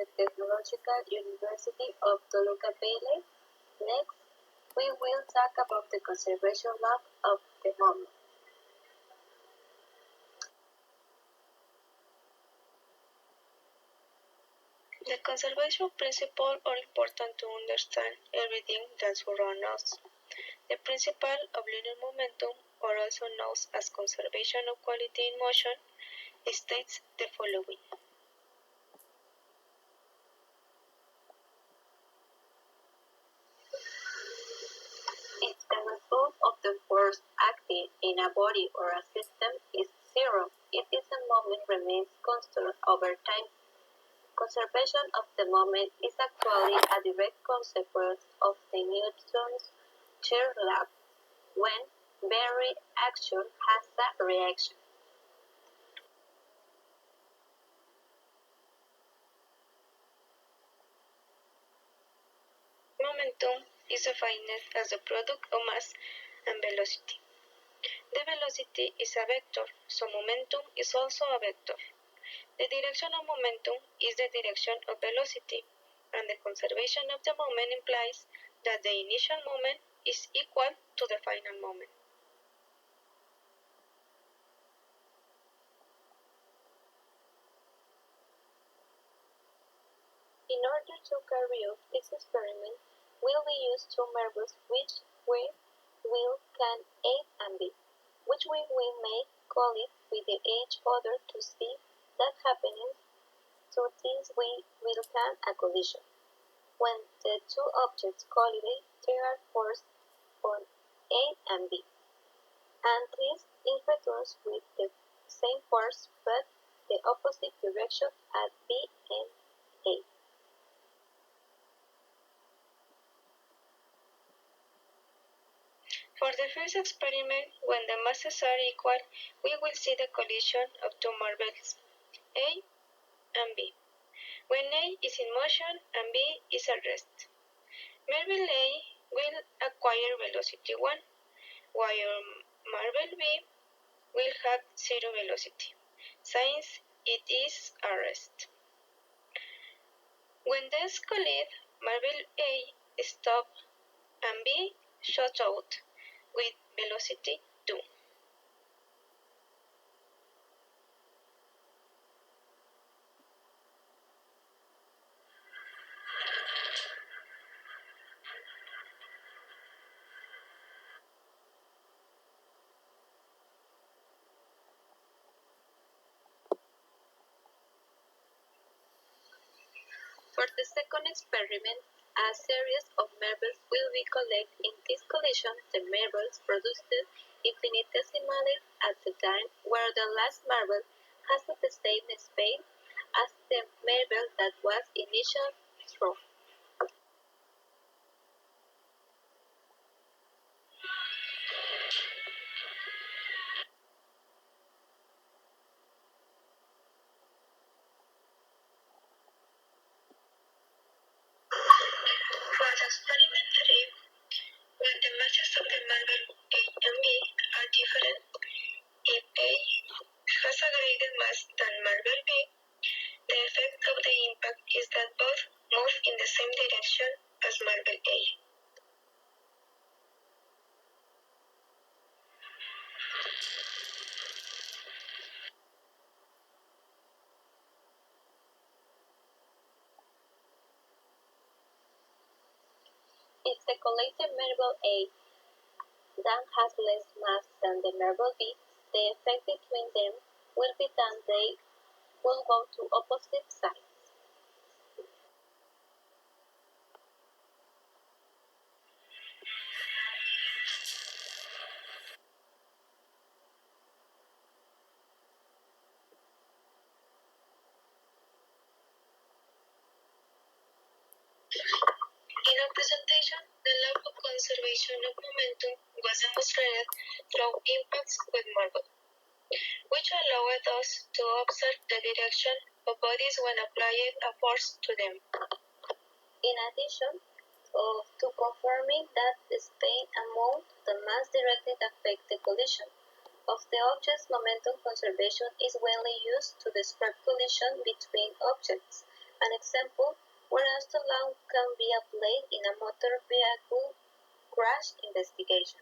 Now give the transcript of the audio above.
the Technological University of Toluca Bailey. Next, we will talk about the conservation law of the moment. The conservation principles are important to understand everything that surrounds us. The principle of linear momentum, or also known as conservation of quality in motion, states the following. If the result of the force acting in a body or a system is zero, it is the moment remains constant over time. Conservation of the moment is actually a direct consequence of the Newton's third law, when every action has a reaction. Momentum is defined as the product of mass and velocity. The velocity is a vector, so momentum is also a vector. The direction of momentum is the direction of velocity, and the conservation of the moment implies that the initial moment is equal to the final moment. In order to carry out this experiment, we'll use two marbles which we will can A and B, which we may call it with each other to see that happening. To this we will can a collision. When the two objects collide, they are forced on A and B, and this is returns with the same force but the opposite direction at B and A. For the first experiment, when the masses are equal, we will see the collision of two marbles, A and B, when A is in motion and B is at rest. Marble A will acquire velocity 1, while marble B will have 0 velocity, since it is at rest. When these collide, marble A stops and B shoots out with velocity 2. For the second experiment, a series of marbles will be collected. In this collision, the marbles produced infinitesimally at the time where the last marble has the same speed as the marble that was initially thrown. For the experiment 3, when the masses of the marble A and B are different, if A has a greater mass than marble B, the effect of the impact is that both move in the same direction as marble A. If the collected marble A then has less mass than the marble B, the effect between them will be that they will go to opposite sides. In our presentation, the law of conservation of momentum was demonstrated through impacts with marble, which allowed us to observe the direction of bodies when applying a force to them. In addition to confirming that the speed and mode of the mass directly affect the collision of the objects, momentum conservation is widely used to describe collision between objects An example where a stop lamp can be applied in a motor vehicle crash investigation.